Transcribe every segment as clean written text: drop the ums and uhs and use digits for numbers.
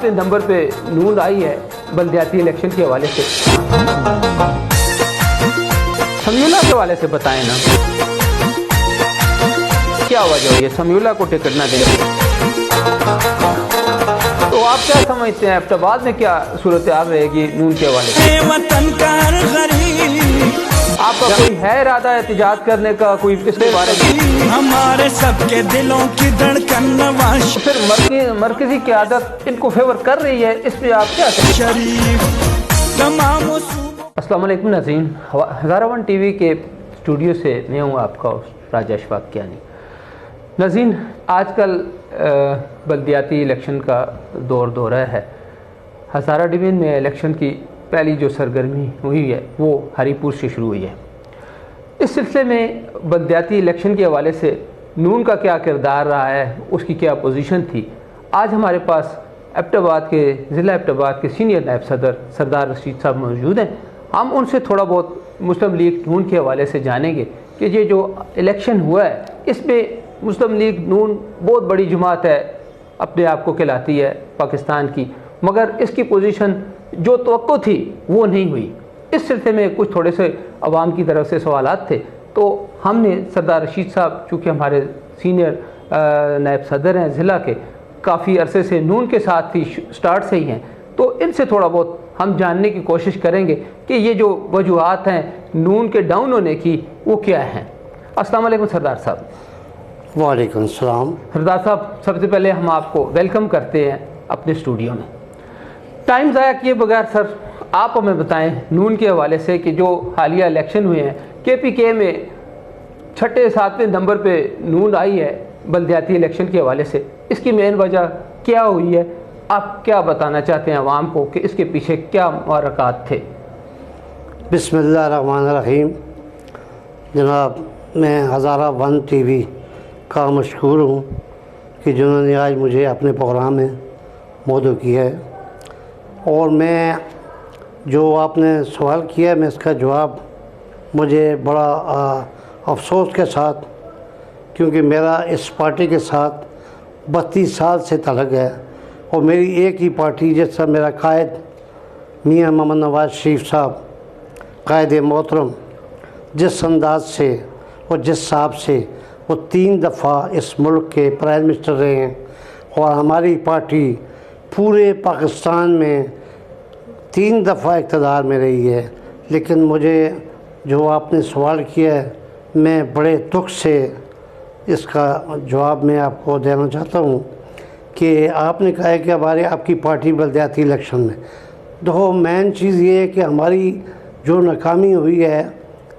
7वें number पे नून आई है बल्दियाती election के हवाले से। समीउल्लाह के हवाले से बताएं ना, क्या वजह हुई है समीउल्लाह को टिकट ना देने? तो आप क्या समझते हैं एबटाबाद में क्या सूरत हाल रहेगी नून के हवाले से? आपका कोई है इरादा एहतिजाज करने का, कोई इसके बारे में? हमारे सबके दिलों की धड़कन नवाज। फिर मरकजी क़यादत इनको फेवर कर रही है, इस पर आप क्या शरीफ तमाम। अस्सलाम वालेकुम नाज़रीन, हज़ारा टीवी के स्टूडियो से मैं हूँ आपका राजा अशफाक कियानी। नाज़रीन, आजकल बल्दियाती इलेक्शन का दौर है। हज़ारा डिवीज़न में इलेक्शन की पहली जो सरगर्मी हुई है वो हरीपुर से शुरू हुई है। इस सिलसिले में बल्दियाती इलेक्शन के हवाले से नून का क्या किरदार रहा है, उसकी क्या पोजीशन थी, आज हमारे पास एबटाबाद के ज़िला एबटाबाद के सीनियर नायब सदर सरदार रशीद साहब मौजूद हैं। हम उनसे थोड़ा बहुत मुस्लिम लीग नून के हवाले से जानेंगे कि ये जो इलेक्शन हुआ है इसमें मुस्लिम लीग नून बहुत बड़ी जमात है, अपने आप को कहलाती है पाकिस्तान की, मगर इसकी पोजीशन जो तवक्को थी वो नहीं हुई। इस सिलसिले में कुछ थोड़े से अवाम की तरफ से सवालात थे, तो हमने सरदार रशीद साहब चूँकि हमारे सीनियर नायब सदर हैं ज़िला के, काफ़ी अरसे से नून के साथ ही स्टार्ट से ही हैं, तो इनसे थोड़ा बहुत हम जानने की कोशिश करेंगे कि ये जो वजूहात हैं नून के डाउन होने की वो क्या हैं। अस्सलाम वालेकुम सरदार साहब। वालेकुम सलाम। सरदार साहब, सबसे पहले हम आपको वेलकम करते हैं अपने स्टूडियो में। टाइम ज़ाया किए बगैर सर आप हमें बताएं नून के हवाले से कि जो हालिया इलेक्शन हुए हैं KPK में 6-7वें नंबर पे नून आई है बल्दियाती इलेक्शन के हवाले से, इसकी मेन वजह क्या हुई है? आप क्या बताना चाहते हैं आवाम को कि इसके पीछे क्या मुहर्रिकात थे? बिस्मिल्लाहिर्रहमानिर्रहीम। जनाब, मैं हज़ारा टीवी का मशकूर हूँ कि जिन्होंने आज मुझे अपने प्रोग्राम में मौजूद किया है, और मैं जो आपने सवाल किया मैं इसका जवाब मुझे बड़ा अफसोस के साथ, क्योंकि मेरा इस पार्टी के साथ 32 साल से ताल्लुक़ है और मेरी एक ही पार्टी, जैसा मेरा कायद मियां मोहम्मद नवाज शरीफ साहब कायद मोहतरम जिस अंदाज से और जिस हिसाब से वो 3 दफ़ा इस मुल्क के प्राइम मिनिस्टर रहे हैं, और हमारी पार्टी पूरे पाकिस्तान में 3 दफ़ा इक़्तिदार में रही है। लेकिन मुझे जो आपने सवाल किया है, मैं बड़े दुख से इसका जवाब मैं आपको देना चाहता हूँ कि आपने कहा है कि हमारे आपकी पार्टी बल्दियाती इलेक्शन में, देखो मेन चीज़ ये है कि हमारी जो नाकामी हुई है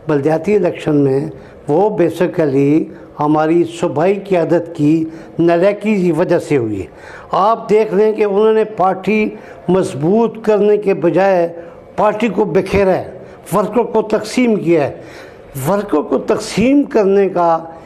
बल्दियाती इलेक्शन में वो बेसिकली हमारी सूबाई क़यादत की नालायकी की वजह से हुई है। आप देख रहे हैं कि उन्होंने पार्टी मजबूत करने के बजाय पार्टी को बिखेरा है, वर्कों को तकसीम किया है। वर्कों को तकसीम करने का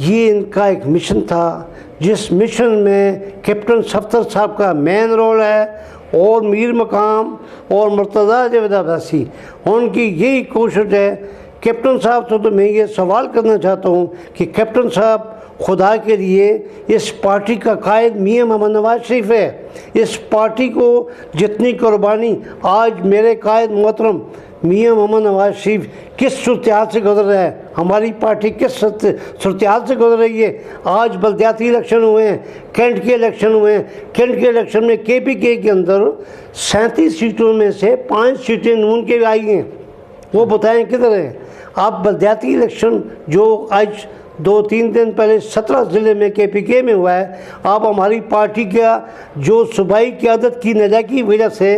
ये इनका एक मिशन था, जिस मिशन में कैप्टन सफ्दर साहब का मेन रोल है, और मीर मकाम और मुर्तज़ा जावेद अब्बासी, उनकी यही कोशिश है। कैप्टन साहब तो मैं ये सवाल करना चाहता हूँ कि कैप्टन साहब, खुदा के लिए इस पार्टी का कायद मियां मोहम्मद नवाज शरीफ है। इस पार्टी को जितनी कुर्बानी आज मेरे कायद मोहतरम मियां मोहम्मद नवाज शरीफ किस सूरत-ए-हाल से गुजर रहा है, हमारी पार्टी किस सूरत-ए-हाल से गुजर रही है। आज बल्दियाती इलेक्शन हुए हैं, कैंट के इलेक्शन हुए हैं। कैंट के इलेक्शन में KPK के अंदर 37 सीटों में से 5 सीटें नून के आई हैं। वो बताएं किधर हैं? आप बल्दियाती इलेक्शन जो आज 2-3 दिन पहले 17 ज़िले में KPK में हुआ है, आप हमारी पार्टी का जो सूबाई क़यादत की नालायकी की वजह से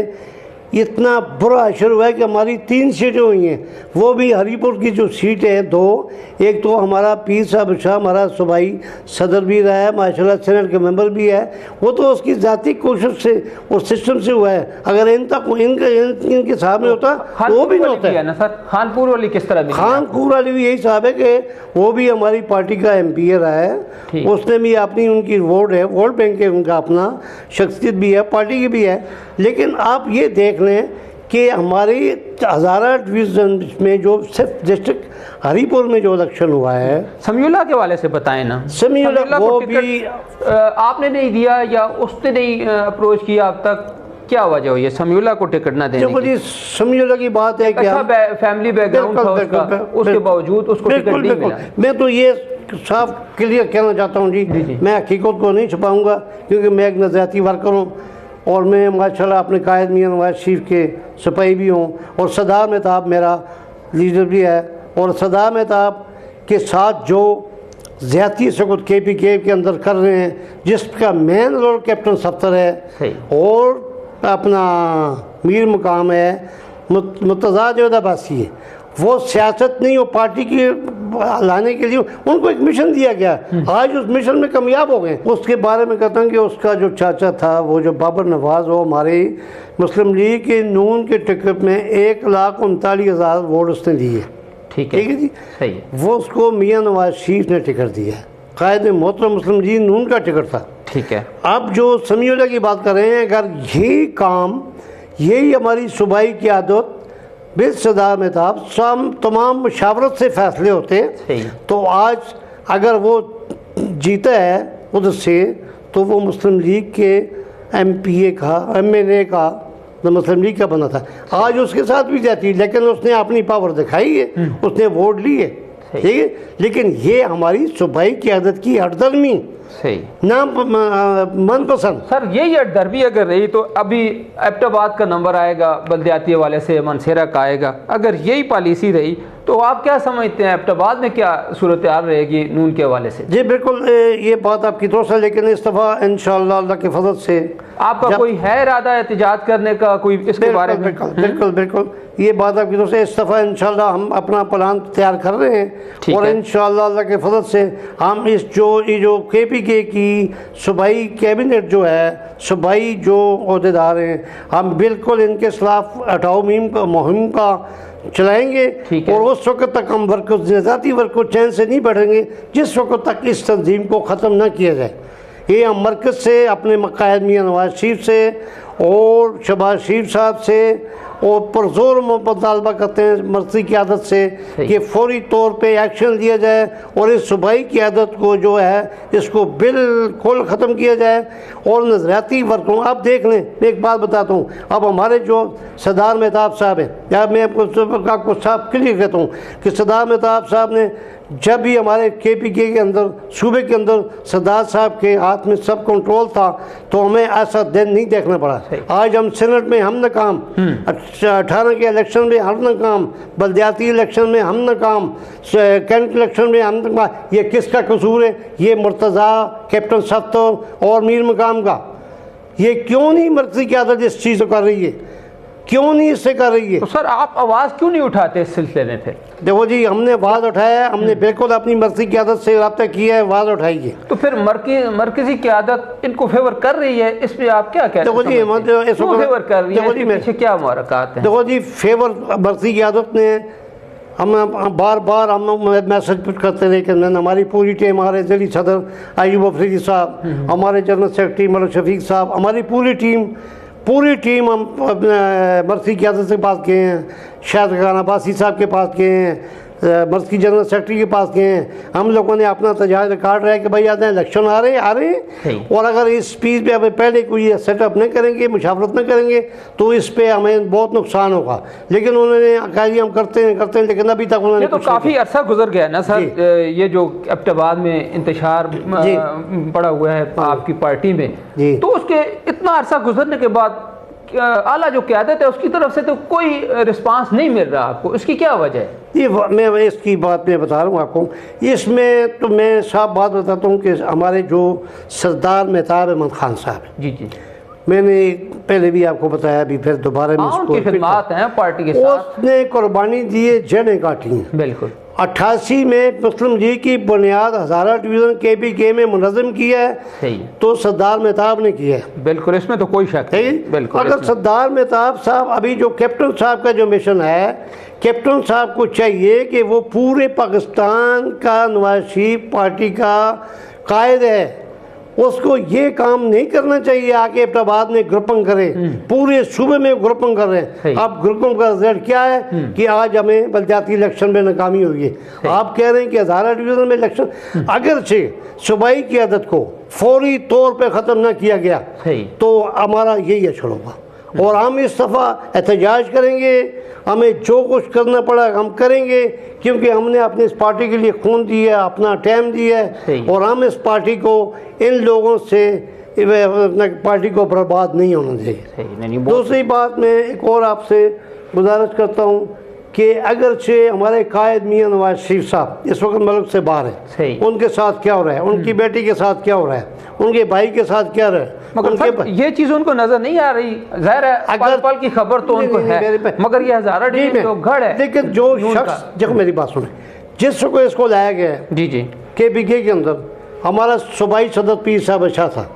इतना बुरा असर हुआ है कि हमारी 3 सीटें हुई हैं, वो भी हरीपुर की जो सीट है 2, एक तो हमारा पीर साहब शाह हमारा सूबाई सदर भी रहा है, माशाल्लाह सेनेट के मेंबर भी है, वो तो उसकी ज़ाती कोशिश से और सिस्टम से हुआ है। अगर इनके साहब में होता वो भी नहीं होता है ना सर। खानपुर वाली किस तरह? खानपुर वाली भी यही साहब है कि वो भी हमारी पार्टी का MP रहा है, उसने भी अपनी उनकी वोट बैंक है, उनका अपना शख्सियत भी है, पार्टी की भी है। लेकिन आप ये देख लें कि हमारी हज़ारा डिवीज़न में जो सिर्फ डिस्ट्रिक्ट हरीपुर में जो इलेक्शन हुआ है, समीउल्लाह के वाले से बताएं ना। समीउल्लाह को वो टिकट, भी आपने नहीं दिया या उसने नहीं अप्रोच किया अब तक, क्या वजह हुई है समीउल्लाह को टिकट ना देने देखो की? जी, समीउल्लाह की बात है कि अच्छा फैमिली बैकग्राउंड था उसका, उसके बावजूद उसको टिकट नहीं मिला। मैं तो ये साफ क्लियर कहना चाहता हूँ जी, मैं हकीकत को नहीं छुपाऊंगा, क्योंकि मैं एक नज़रियाती वर्कर हूँ और मैं माशाल्लाह अपने कायद मियां नवाज शरीफ के सिपाही भी हूँ, और सदार मेहताब मेरा लीडर भी है, और सदार मेहताब के साथ जो ज़्यादती सकूत KPK के अंदर कर रहे हैं, जिसका मेन रोल कैप्टन सफ्तर है और अपना मीर मुकाम है, मुर्तज़ा जवेद अब्बासी है, वो सियासत नहीं, वो पार्टी की लाने के लिए उनको एक मिशन दिया गया, आज उस मिशन में कामयाब हो गए। उसके बारे में कहता हूँ कि उसका जो चाचा था, वो जो बाबर नवाज, वो हमारे मुस्लिम लीग के नून के टिकट में 1,39,000 वोट उसने दिए। ठीक है जी, सही है। वो उसको मियां नवाज शरीफ ने टिकट दिया, कायद मोहतरम मुस्लिम लीग नून का टिकट था। ठीक है। अब जो समीउल्लाह की बात कर रहे हैं, अगर यही काम, यही हमारी सूबाई की आदत बिल सदार मेहताब तमाम मशावरत से फैसले होते, तो आज अगर वो जीता है उधर से, तो वो मुस्लिम लीग के MPA का, MNA का, तो मुस्लिम लीग का बना था, आज उसके साथ भी जाती, लेकिन उसने अपनी पावर दिखाई है, उसने वोट लिए, ठीक है। लेकिन ये हमारी सूबाई की आदत की हरदर्मी, सही ना मनपसंद। सर यही हटदर्मी अगर रही तो अभी एबटाबाद का नंबर आएगा, बल्दियाती वाले से मनसेरा का आएगा, अगर यही पॉलिसी रही तो आप क्या समझते हैं एबटाबाद में क्या सूरत हाल रहेगी नून के हवाले से? जी बिल्कुल, ये बात आपकी दोस्त है, लेकिन इस दफ़ा इंशाअल्लाह अल्लाह के फजल से आपका कोई है इरादा एहतजाज करने का, कोई इसके बारे में? बिल्कुल बिल्कुल, ये बात आपकी दोस्त है। इस दफ़ा इंशाअल्लाह हम अपना प्लान तैयार कर रहे हैं, और इंशाअल्लाह अल्लाह के फजल से हम ये जो KPK की सूबाई कैबिनेट जो है, सूबाई जो अहदेदार हैं, हम बिल्कुल इनके खिलाफ हटाओ मुहिम का चलाएंगे, और उस वक्त तक हम ज़ाती वर्क को चैन से नहीं बैठेंगे जिस वक्त तक इस तंजीम को ख़त्म ना किया जाए। ये हम मरकज़ से, अपने कायद मियां नवाज शरीफ से और शहबाज शरीफ साहब से और पुरजोर मुतालबा करते हैं मर्सी की आदत से कि फौरी तौर पे एक्शन लिया जाए, और इस सूबाई की आदत को जो है इसको बिल्कुल ख़त्म किया जाए, और नज़रियाती वर्कों, आप देख लें, एक बात बताता हूँ, अब हमारे जो सदार मेहताब साहब हैं, या मैं आपको साहब क्लियर कहता हूँ कि सदार मेहताब साहब ने जब भी हमारे KPK के अंदर, सूबे के अंदर सदार साहब के हाथ में सब कंट्रोल था, तो हमें ऐसा दिन नहीं देखना पड़ा। आज हम सेनेट में हम नाकाम, 18 के इलेक्शन में हम नाकाम, बल्दियाती इलेक्शन में हम नाकाम, कैंट इलेक्शन में हम नाकाम। ये किसका कसूर है? ये मुर्तज़ा, कैप्टन सफ्तर और मीर मकाम का। ये क्यों नहीं मर्जी की आदत इस चीज़ को कर रही है, क्यों नहीं इससे कर रही है? तो सर आप आवाज़ क्यों नहीं उठाते इस सिलसिले में? फिर देखो जी, हमने आवाज़ उठाया है, हमने बिल्कुल अपनी मर्जी की आदत से रब्ता किया है, आवाज़ उठाई है। तो फिर मरकजी की आदत इनको फेवर कर रही है, इस पर आप क्या कहते हैं? देखो जी, फेवर कर रही है, इसके पीछे क्या मुहरकात है? देखो जी, फेवर मर्जी की आदत ने हम बार बार हम मैसेज करते रहे कि हमारी पूरी टीम, हमारे दिल्ली सदर अयूब अफरीदी साहब, हमारे जनरल सेक्रेटरी मलिक शफीक साहब, हमारी पूरी टीम हम मर्सी की आदत के पास गए हैं, शायद खान अब्बासी साहब के पास गए हैं, मर्सी जनरल सेक्रेटरी के पास गए हैं। हम लोगों ने अपना तजाज रिकॉर्ड रहा है कि भाई आते हैं इलेक्शन आ रहे हैं, और अगर इस स्पीच पे अब पहले कोई सेटअप नहीं करेंगे, मुशावरत नहीं करेंगे, तो इस पे हमें बहुत नुकसान होगा। लेकिन उन्होंने कहा जी हम करते हैं, लेकिन अभी तक उन्होंने तो काफ़ी अर्सा गुजर गया ना सर, ये जो एबटाबाद में इंतशार पड़ा हुआ है आपकी पार्टी में, तो उसके इतना अर्सा गुजरने के बाद आला जो क़यादत है उसकी तरफ से तो कोई रिस्पांस नहीं मिल रहा आपको, इसकी क्या वजह है? ये मैं इसकी बात मैं बता रहा हूँ आपको। इसमें तो मैं साफ बात बताता हूँ कि हमारे जो सरदार मेहताब अहमद खान साहब, जी मैंने पहले भी आपको बताया, अभी फिर दोबारा उनकी खिदमत हैं पार्टी के साथ, उसने कुर्बानी दिए, जड़ें काटी हैं। बिल्कुल 88 में मुस्लिम लीग की बुनियाद हज़ारा डिवीज़न KPK में मुनज़्ज़म किया है, तो सरदार मेहताब ने किया है। बिल्कुल, इसमें तो कोई शक नहीं। बिल्कुल, अगर सरदार मेहताब साहब, अभी जो कैप्टन साहब का जो मिशन है, कैप्टन साहब को चाहिए कि वो पूरे पाकिस्तान का नवाज शरीफ पार्टी का कायद है, उसको ये काम नहीं करना चाहिए आके एबटाबाद में ग्रुपिंग करें, पूरे सूबे में ग्रुपिंग कर रहे हैं। अब ग्रुपिंग का रिजल्ट क्या है कि आज हमें बलदियाती इलेक्शन में नाकामी हुई है। आप कह रहे हैं कि हज़ारा डिवीज़न में इलेक्शन अगर से सूबाई की आदत को फौरी तौर पे ख़त्म ना किया गया तो हमारा यही असर होगा और हम इस दफ़ा एहतजाज करेंगे। हमें जो कुछ करना पड़ा हम करेंगे, क्योंकि हमने अपनी इस पार्टी के लिए खून दिया है, अपना टाइम दिया है और हम इस पार्टी को इन लोगों से पार्टी को बर्बाद नहीं होना चाहिए। दूसरी बात मैं एक और आपसे गुजारिश करता हूँ कि अगर से हमारे कायद मियां नवाज शरीफ साहब इस वक्त मुल्क से बाहर है, उनके साथ क्या हो रहा है, उनकी बेटी के साथ क्या हो रहा है, उनके भाई के साथ क्या रहा है, मगर ये चीज़ उनको नजर नहीं आ रही। जाहिर है पल की खबर तो उनको है, मगर ये हज़ारा डिवीज़न तो गढ़ है। लेकिन जो शख्स, जब मेरी बात सुने, जिसको इसको लाया गया है जी KPK के अंदर, हमारा सूबाई सदर पीर साहब शाह था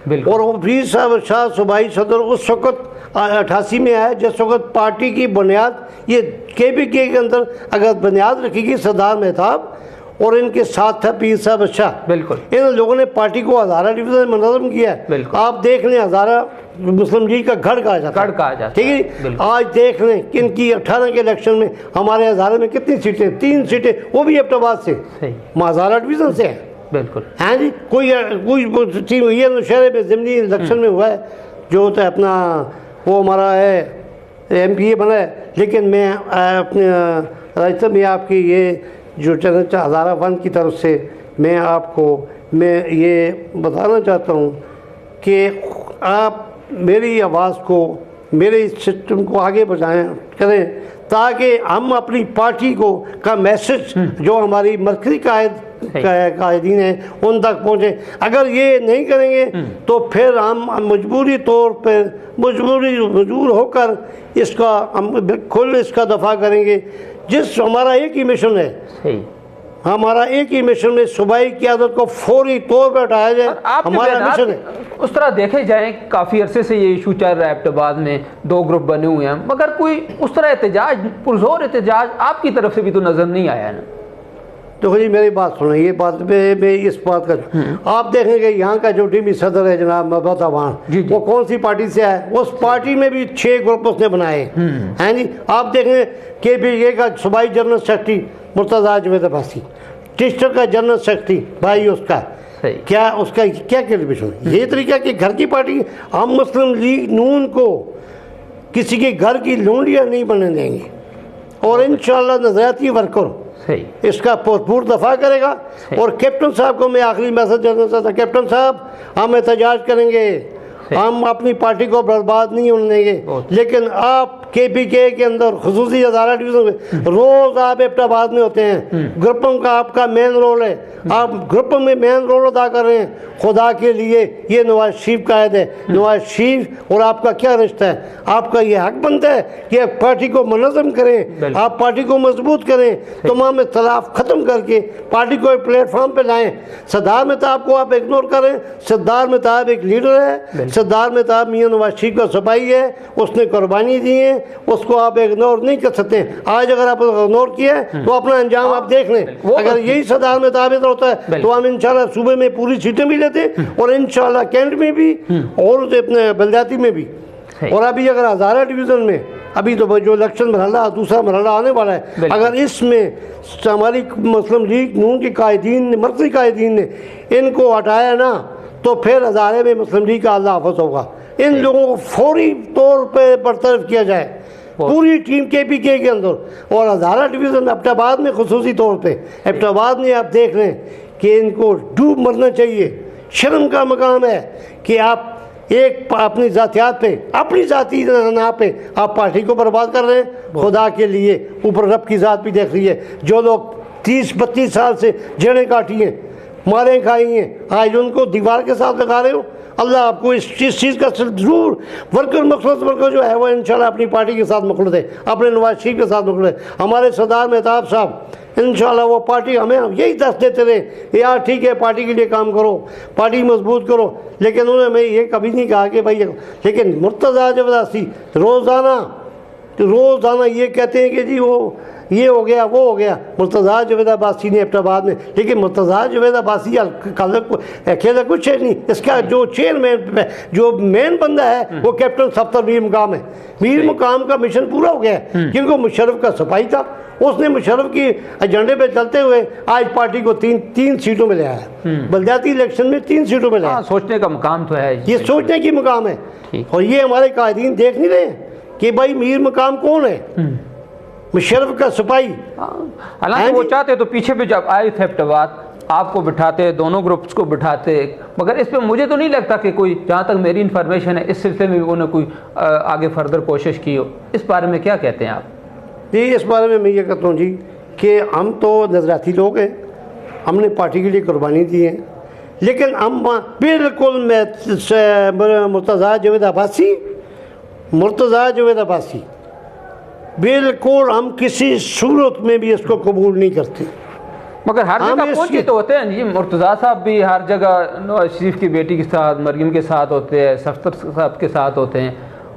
और वो पीर साहब शाह सूबाई सदर उस वक्त 88 में आया जिस वक्त पार्टी की बुनियाद ये KPK के अंदर अगर बुनियाद रखेगी सरदार मेहताब और इनके साथ था पीर साहब शाह। बिल्कुल इन लोगों ने पार्टी को हज़ारा डिवीज़न में मुनज़्ज़म किया है। आप देख लें हज़ारा मुस्लिम लीग का गढ़ कहा जाता है, ठीक है। आज देख लें कि इनकी 18 के इलेक्शन में हमारे हज़ारे में कितनी सीटें, 3 सीटें, वो भी एबटाबाद से, हज़ारा डिवीज़न से है। बिल्कुल हाँ जी, कोई टीम हुई है नौशहरे में ज़िमनी इलेक्शन में हुआ है, जो होता है अपना वो हमारा है MPA बना है। लेकिन मैं अपने राजस्थान में आपकी ये जो चैनल हज़ारा वन की तरफ से मैं ये बताना चाहता हूँ कि आप मेरी आवाज़ को, मेरे इस सिस्टम को आगे बढ़ाएं करें ताकि हम अपनी पार्टी को का मैसेज जो हमारी मरकज़ी कायदीन है उन तक पहुँचे। अगर ये नहीं करेंगे तो फिर हम मजबूरी तौर पर मजबूर होकर इसका हम बिल्कुल इसका दफा करेंगे। जिस हमारा एक ही मिशन है, हमारा एक ही मिशन में सूबाई की आदत को फौरी तौर पर हटाया जाए, हमारा मिशन है। उस तरह देखे जाए काफ़ी अरसे से ये इशू चल रहा है, एबटाबाद में 2 ग्रुप बने हुए हैं, मगर कोई उस तरह एहतजाज, पुरजोर एहतजाज आपकी तरफ से भी तो नज़र नहीं आया ना। तो जी मेरी बात सुनिए, ये बात मैं इस बात का आप देखेंगे यहाँ का जो टीवी सदर है जनाब महबूब अवान, वो कौन सी पार्टी से है, उस पार्टी में भी 6 ग्रुप उसने बनाए हैं जी। आप देखें KPK का सूबाई general secretary Murtaza Javed Abbasi, district का जनरल सेक्रेटरी भाई उसका क्या, उसका क्या कैलिब्रेशन, ये तरीका कि घर की पार्टी। हम मुस्लिम लीग नून को किसी के घर की लोंडियाँ नहीं बनने देंगे और इंशाअल्लाह नज़रियाती वर्कर इसका भरपूर दफा करेगा। और कैप्टन साहब को मैं आखिरी मैसेज देना चाहता, कैप्टन साहब हम एहतजाज करेंगे, हम अपनी पार्टी को बर्बाद नहीं होने देंगे, लेकिन आप KPK के अंदर खुसूसी हज़ारा डिवीज़न में रोज़ आप एबटाबाद में होते हैं, ग्रुपों का आपका मेन रोल है, आप ग्रुपों में मेन रोल अदा कर रहे हैं। खुदा के लिए ये नवाज शरीफ का आयद है, नवाज शरीफ और आपका क्या रिश्ता है, आपका ये हक बनता है कि आप पार्टी को मुनज़्ज़म करें, आप पार्टी को मजबूत करें, तमाम इख्तलाफ ख़त्म करके पार्टी को एक प्लेटफॉर्म पर लाएँ। सरदार मेहताब को आप इग्नोर करें, सरदार मेहताब एक लीडर है, सरदार मेहताब मियां नवाज शरीफ का सिपाही है, उसने कुर्बानी दी है, उसको आप इग्नोर नहीं कर सकते। आज अगर आप इग्नोर किया तो अपना अंजाम आप देख लें। अगर यही सरदार मेहताब इधर होता है तो हम इंशाल्लाह सूबे में पूरी सीटें भी लेते और इंशाल्लाह कैंट में भी और अपने बलदियाती में भी। और अभी अगर हज़ारा डिवीज़न में अभी तो जो इलेक्शन मरहला दूसरा मरहला आने वाला है, अगर इसमें हमारी मुस्लिम लीग नून के कायदीन ने, मरकज़ी कायदीन ने इनको हटाया ना तो फिर हज़ारे में मुस्लिम लीग का अल्लाह हाफ़िज़ होगा। इन लोगों को फौरी तौर पर बरतरफ किया जाए, पूरी टीम KPK के अंदर और हज़ारा डिवीज़न में एबटाबाद में खुसूसी तौर पे एबटाबाद में आप देख रहे हैं कि इनको डूब मरना चाहिए। शर्म का मकाम है कि आप एक अपनी ज़ातियात पे, अपनी ज़ाती ना पे आप पार्टी को बर्बाद कर रहे हैं। खुदा के लिए ऊपर रब की ज़ात भी देख रही है, जो लोग 30-32 साल से जड़ें काटी हैं, मारें खाई हैं, आज उनको दीवार के साथ लगा रहे हो। अल्लाह आपको इस चीज़ का ज़रूर वर्कर मखलूस वर्कर जो है वो इंशाल्लाह अपनी पार्टी के साथ मखलूस है, अपने नवाज शरीफ के साथ मखलूस है। हमारे सरदार मेहताब साहब इंशाल्लाह वो पार्टी हमें यही दस देते रहे, यार ठीक है पार्टी के लिए काम करो, पार्टी मजबूत करो, लेकिन उन्होंने मैं ये कभी नहीं कहा कि भाई, लेकिन मुर्तज़ा जावेद अब्बासी रोज़ाना ये कहते हैं कि जी वो ये हो गया वो हो गया। मुर्तज़ा जुबैद अब्बासी ने एबटाबाद में, लेकिन मुर्तज़ा जुबैद अब्बासी अकेला कुछ है नहीं, इसका जो चेयरमैन जो मेन बंदा है वो कैप्टन सफ्तर मीर मुकाम है। मीर मुकाम का मिशन पूरा हो गया है क्योंकि मुशर्रफ का सिपाही था, उसने मुशर्रफ की एजेंडे पे चलते हुए आज पार्टी को तीन सीटों में ले आया। बलदियाती इलेक्शन में 3 सीटों में ले आया। सोचने का मुकाम तो है, ये सोचने की मुकाम है। और ये हमारे कायदीन देख नहीं रहे कि भाई मीर मुकाम कौन है, मुशर्रफ का सिपाही। हालांकि वो चाहते तो पीछे भी जब आए थे एबटाबाद आपको बिठाते, दोनों ग्रुप्स को बिठाते, मगर इस पे मुझे तो नहीं लगता कि कोई, जहाँ तक मेरी इन्फॉर्मेशन है, इस सिलसिले में भी उन्होंने कोई आगे फर्दर कोशिश की हो। इस बारे में क्या कहते हैं आप? जी, इस बारे में मैं ये कहता हूँ जी कि हम तो नजराती लोग हैं, हमने पार्टी के लिए कुर्बानी दी है, लेकिन हम बिल्कुल मुर्तज़ा जुबैद अब्बासी बिल्कुल हम किसी सूरत में भी इसको कबूल नहीं करते। मगर हर जगह पहुंचे तो होते हैं जी, मुर्तज़ा साहब भी हर जगह नवाज शरीफ की बेटी के साथ, मरियम के साथ होते हैं, सफ्तर साहब के साथ होते हैं,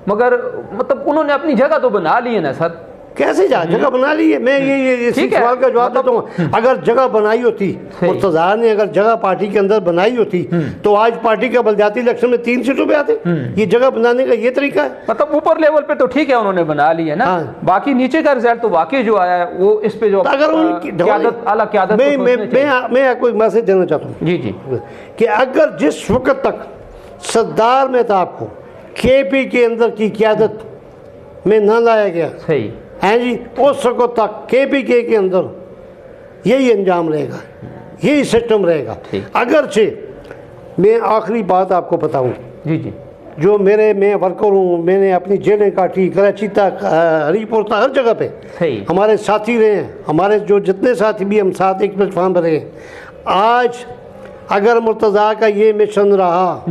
मगर मतलब उन्होंने अपनी जगह तो बना ली है ना सर। कैसे जगह बना ली है? मैं ये सवाल का जवाब देता हूँ। अगर जगह बनाई होती, मुर्तज़ा ने अगर जगह पार्टी के अंदर बनाई होती तो आज पार्टी का बलदियाती इलेक्शन में 3 सीटों पे आते। ये जगह बनाने का ये तरीका है। मतलब ऊपर लेवल पे तो ठीक है उन्होंने बना ली है ना, बाकी नीचे का रिजल्ट तो वाकई जो आया है वो इस पे जो अगर उनकी आला क़यादत, मैं आपको एक मैसेज देना चाहता हूँ जी जी कि अगर जिस वक्त तक सद्दार मेहताब को KP के अंदर की क़यादत में न लाया गया, सही हैं जी, उस वक्त तक KPK के अंदर यही अंजाम रहेगा, यही सिस्टम रहेगा। अगरचे मैं आखिरी बात आपको बताऊं, जी जी, जो मैं वर्कर हूँ, मैंने अपनी जेलें काटी, कराची तक, हरीपुर तक, हर जगह पे हमारे साथी रहे हैं, हमारे जो जितने साथी भी हम साथ एक प्लेटफार्म पर रहे। आज अगर मुर्तज़ा का ये मिशन रहा,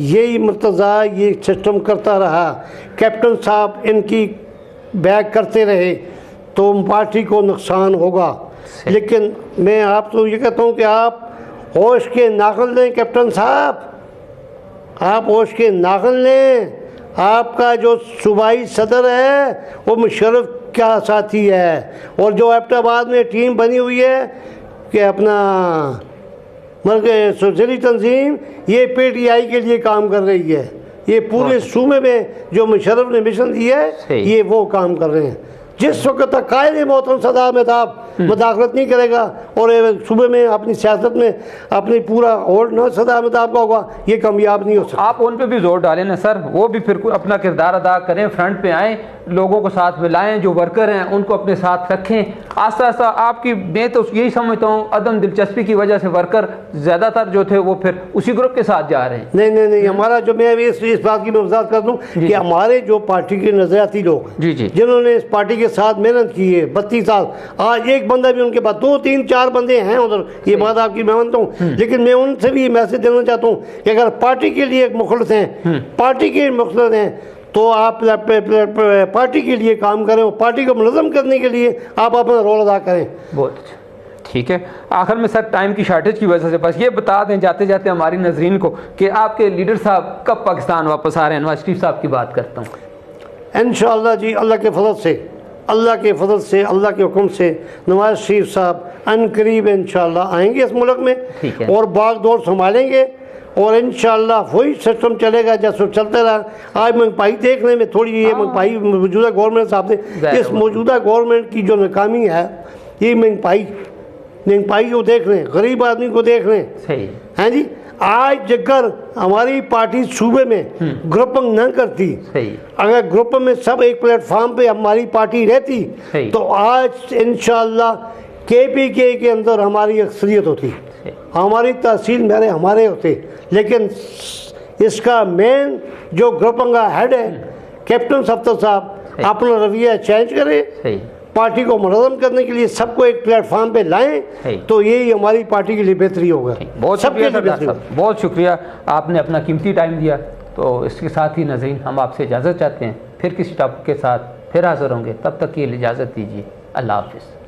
यही मुर्तज़ा ये सिस्टम करता रहा, कैप्टन साहब इनकी बैक करते रहे तो पार्टी को नुकसान होगा। लेकिन मैं आप तो ये कहता हूँ कि आप होश के नाखुन लें कैप्टन साहब, आप होश के नाखुन लें। आपका जो सूबाई सदर है वो मुशर्रफ का साथी है, और जो एबटाबाद में टीम बनी हुई है कि अपना सोशली तंजीम, ये PTI के लिए काम कर रही है। ये पूरे सूबे में जो मुशर्रफ ने मिशन दिया है ये वो काम कर रहे हैं। जिस वक्त तक कायद मोहतरम सद्दार मेहताब मुदाखलत नहीं करेगा और सूबे में अपनी सियासत में अपनी पूरा होल्ड न सद्दार मेहताब का होगा, ये कामयाब नहीं हो सकता। आप उन पे भी जोर डालें ना सर, वो भी फिर अपना किरदार अदा करें, फ्रंट पे आएँ, लोगों को साथ में लाएँ, जो वर्कर हैं उनको अपने साथ रखें। आस्ता आस्ता आपकी, मैं तो यही समझता हूँ अदम दिलचस्पी की वजह से वर्कर ज़्यादातर जो थे वो फिर उसी ग्रुप के साथ जा रहे हैं। नहीं, हमारा जो, मैं इस बात की मैं वजाहत कर दूँ कि हमारे जो पार्टी के नजरियाती लोग जी जी जिन्होंने इस पार्टी के साथ मेहनत की है 32 साल, आज एक बंदा भी उनके पास, 2 3 4 बंदे हैं उधर, ये बात आपकी मैं मानता हूँ, लेकिन मैं उनसे भी मैसेज देना चाहता हूँ कि अगर पार्टी के लिए मुखलस हैं, पार्टी के मुखलस हैं, तो आप पार्टी के लिए काम करें और पार्टी को मुनज़्ज़म करने के लिए आप अपना रोल अदा करें। बहुत अच्छा, ठीक है। आखिर में सर टाइम की शॉर्टेज की वजह से बस ये बता दें जाते जाते हमारी नजरीन को कि आपके लीडर साहब कब पाकिस्तान वापस आ रहे हैं? नवाज शरीफ साहब की बात करता हूँ। इंशाअल्लाह जी, अल्लाह के फजल से, अल्लाह के फजल से, अल्लाह के हुक्म से नवाज शरीफ साहब अनकरीब इंशाअल्लाह आएंगे इस मुल्क में और बाग दौड़ संभालेंगे और इंशाअल्लाह वही सिस्टम चलेगा जैसे चलते रहा। आज महंगाई देखने में थोड़ी, ये महंगाई मौजूदा गवर्नमेंट साहब ने, इस मौजूदा गवर्नमेंट की जो नाकामी है, ये महंगाई को देख रहे हैं, गरीब आदमी को देख रहे हैं, हैं जी। आज अगर हमारी पार्टी सूबे में ग्रुपिंग न करती, अगर ग्रुप में सब एक प्लेटफार्म पे हमारी पार्टी रहती, तो आज इंशाअल्लाह KPK के अंदर हमारी अक्सरियत होती, हमारी तहसील मेरे हमारे होते। लेकिन इसका मेन जो ग्रुपिंग का हेड है कैप्टन सफ्तर साहब, अपना रवैया चेंज करें, पार्टी को मुनज़्ज़म करने के लिए सबको एक प्लेटफार्म पे लाएं, तो यही हमारी पार्टी के लिए बेहतरी होगा। बहुत शुक्रिया सर, बहुत शुक्रिया, आपने अपना कीमती टाइम दिया। तो इसके साथ ही नज़रीन हम आपसे इजाज़त चाहते हैं, फिर किसी टॉपिक के साथ फिर हाज़िर होंगे, तब तक की इजाज़त दीजिए। अल्लाह हाफ़िज़।